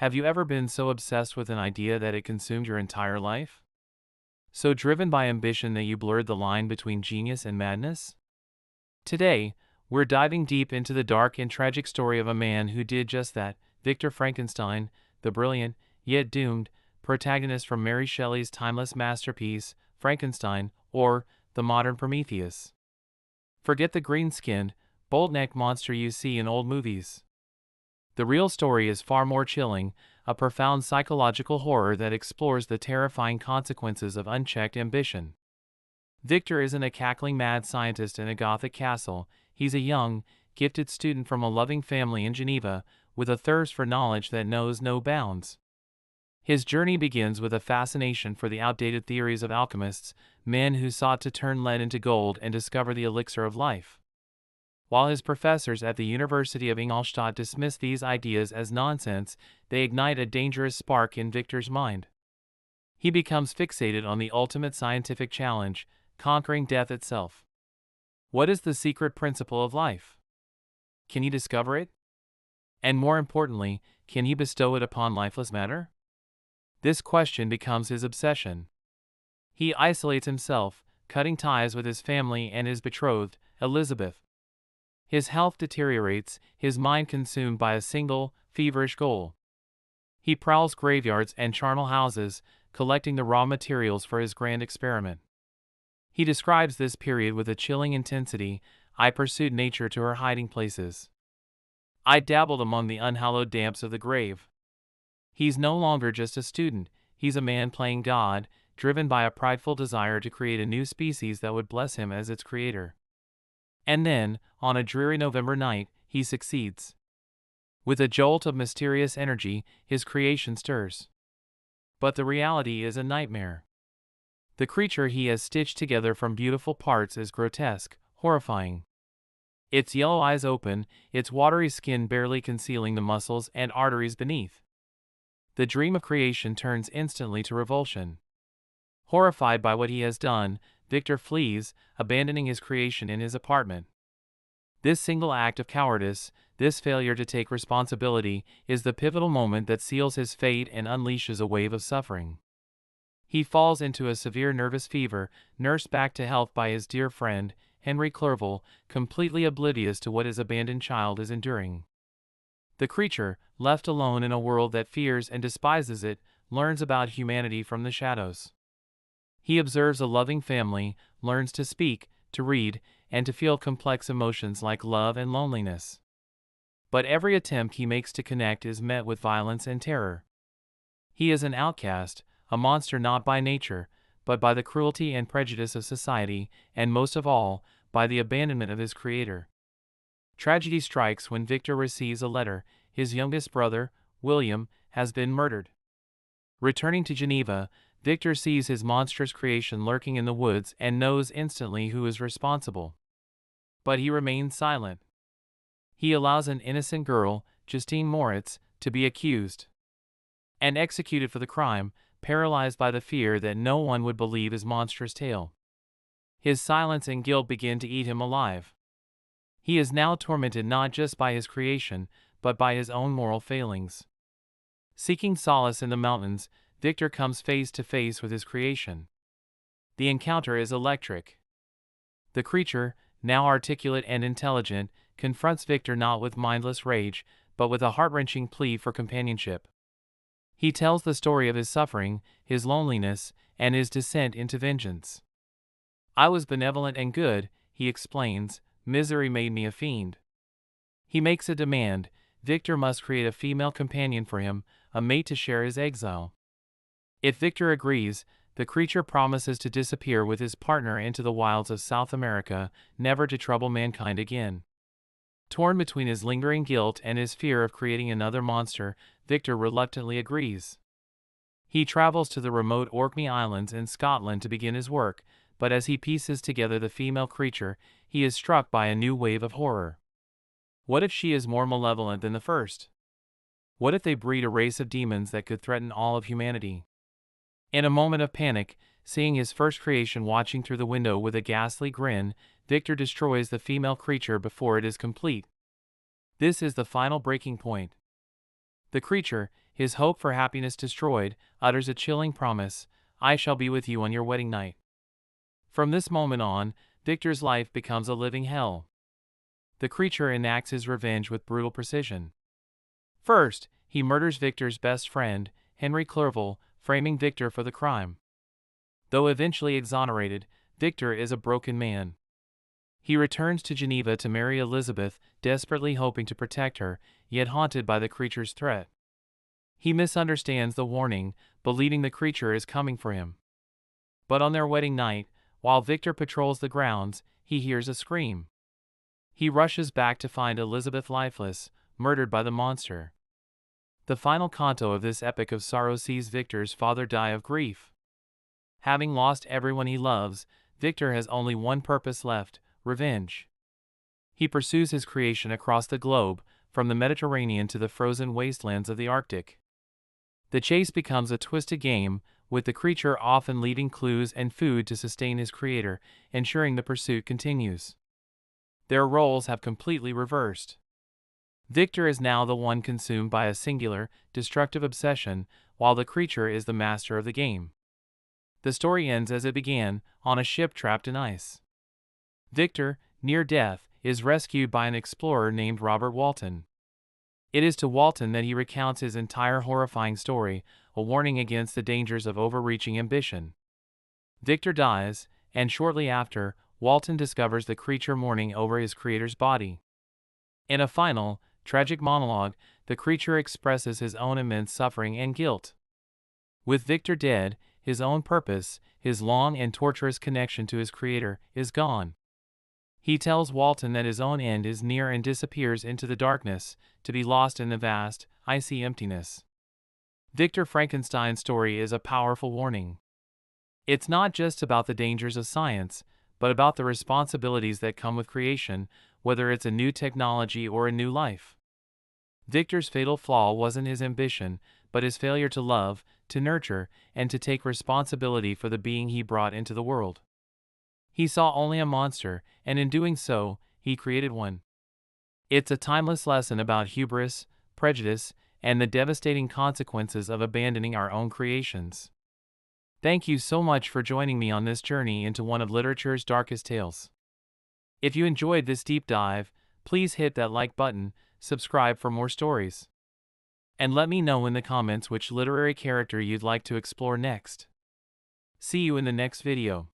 Have you ever been so obsessed with an idea that it consumed your entire life? So driven by ambition that you blurred the line between genius and madness? Today, we're diving deep into the dark and tragic story of a man who did just that, Victor Frankenstein, the brilliant, yet doomed, protagonist from Mary Shelley's timeless masterpiece, Frankenstein, or the modern Prometheus. Forget the green-skinned, bolt-necked monster you see in old movies. The real story is far more chilling, a profound psychological horror that explores the terrifying consequences of unchecked ambition. Victor isn't a cackling mad scientist in a Gothic castle. He's a young, gifted student from a loving family in Geneva, with a thirst for knowledge that knows no bounds. His journey begins with a fascination for the outdated theories of alchemists, men who sought to turn lead into gold and discover the elixir of life. While his professors at the University of Ingolstadt dismiss these ideas as nonsense, they ignite a dangerous spark in Victor's mind. He becomes fixated on the ultimate scientific challenge, conquering death itself. What is the secret principle of life? Can he discover it? And more importantly, can he bestow it upon lifeless matter? This question becomes his obsession. He isolates himself, cutting ties with his family and his betrothed, Elizabeth. His health deteriorates, his mind consumed by a single, feverish goal. He prowls graveyards and charnel houses, collecting the raw materials for his grand experiment. He describes this period with a chilling intensity. I pursued nature to her hiding places. I dabbled among the unhallowed damps of the grave. He's no longer just a student, he's a man playing God, driven by a prideful desire to create a new species that would bless him as its creator. And then, on a dreary November night, he succeeds. With a jolt of mysterious energy, his creation stirs. But the reality is a nightmare. The creature he has stitched together from beautiful parts is grotesque, horrifying. Its yellow eyes open, its watery skin barely concealing the muscles and arteries beneath. The dream of creation turns instantly to revulsion. Horrified by what he has done, Victor flees, abandoning his creation in his apartment. This single act of cowardice, this failure to take responsibility, is the pivotal moment that seals his fate and unleashes a wave of suffering. He falls into a severe nervous fever, nursed back to health by his dear friend, Henry Clerval, completely oblivious to what his abandoned child is enduring. The creature, left alone in a world that fears and despises it, learns about humanity from the shadows. He observes a loving family, learns to speak, to read, and to feel complex emotions like love and loneliness. But every attempt he makes to connect is met with violence and terror. He is an outcast, a monster not by nature, but by the cruelty and prejudice of society, and most of all, by the abandonment of his creator. Tragedy strikes when Victor receives a letter. His youngest brother, William, has been murdered. Returning to Geneva, Victor sees his monstrous creation lurking in the woods and knows instantly who is responsible. But he remains silent. He allows an innocent girl, Justine Moritz, to be accused and executed for the crime, paralyzed by the fear that no one would believe his monstrous tale. His silence and guilt begin to eat him alive. He is now tormented not just by his creation, but by his own moral failings. Seeking solace in the mountains, Victor comes face to face with his creation. The encounter is electric. The creature, now articulate and intelligent, confronts Victor not with mindless rage, but with a heart-wrenching plea for companionship. He tells the story of his suffering, his loneliness, and his descent into vengeance. I was benevolent and good, he explains, misery made me a fiend. He makes a demand. Victor must create a female companion for him, a mate to share his exile. If Victor agrees, the creature promises to disappear with his partner into the wilds of South America, never to trouble mankind again. Torn between his lingering guilt and his fear of creating another monster, Victor reluctantly agrees. He travels to the remote Orkney Islands in Scotland to begin his work, but as he pieces together the female creature, he is struck by a new wave of horror. What if she is more malevolent than the first? What if they breed a race of demons that could threaten all of humanity? In a moment of panic, seeing his first creation watching through the window with a ghastly grin, Victor destroys the female creature before it is complete. This is the final breaking point. The creature, his hope for happiness destroyed, utters a chilling promise, "I shall be with you on your wedding night." From this moment on, Victor's life becomes a living hell. The creature enacts his revenge with brutal precision. First, he murders Victor's best friend, Henry Clerval, framing Victor for the crime. Though eventually exonerated, Victor is a broken man. He returns to Geneva to marry Elizabeth, desperately hoping to protect her, yet haunted by the creature's threat. He misunderstands the warning, believing the creature is coming for him. But on their wedding night, while Victor patrols the grounds, he hears a scream. He rushes back to find Elizabeth lifeless, murdered by the monster. The final canto of this epic of sorrow sees Victor's father die of grief. Having lost everyone he loves, Victor has only one purpose left: revenge. He pursues his creation across the globe, from the Mediterranean to the frozen wastelands of the Arctic. The chase becomes a twisted game, with the creature often leaving clues and food to sustain his creator, ensuring the pursuit continues. Their roles have completely reversed. Victor is now the one consumed by a singular, destructive obsession, while the creature is the master of the game. The story ends as it began, on a ship trapped in ice. Victor, near death, is rescued by an explorer named Robert Walton. It is to Walton that he recounts his entire horrifying story, a warning against the dangers of overreaching ambition. Victor dies, and shortly after, Walton discovers the creature mourning over his creator's body. In a final, tragic monologue, the creature expresses his own immense suffering and guilt. With Victor dead, his own purpose, his long and torturous connection to his creator, is gone. He tells Walton that his own end is near and disappears into the darkness, to be lost in the vast, icy emptiness. Victor Frankenstein's story is a powerful warning. It's not just about the dangers of science, but about the responsibilities that come with creation, whether it's a new technology or a new life. Victor's fatal flaw wasn't his ambition, but his failure to love, to nurture, and to take responsibility for the being he brought into the world. He saw only a monster, and in doing so, he created one. It's a timeless lesson about hubris, prejudice, and the devastating consequences of abandoning our own creations. Thank you so much for joining me on this journey into one of literature's darkest tales. If you enjoyed this deep dive, please hit that like button, subscribe for more stories, and let me know in the comments which literary character you'd like to explore next. See you in the next video.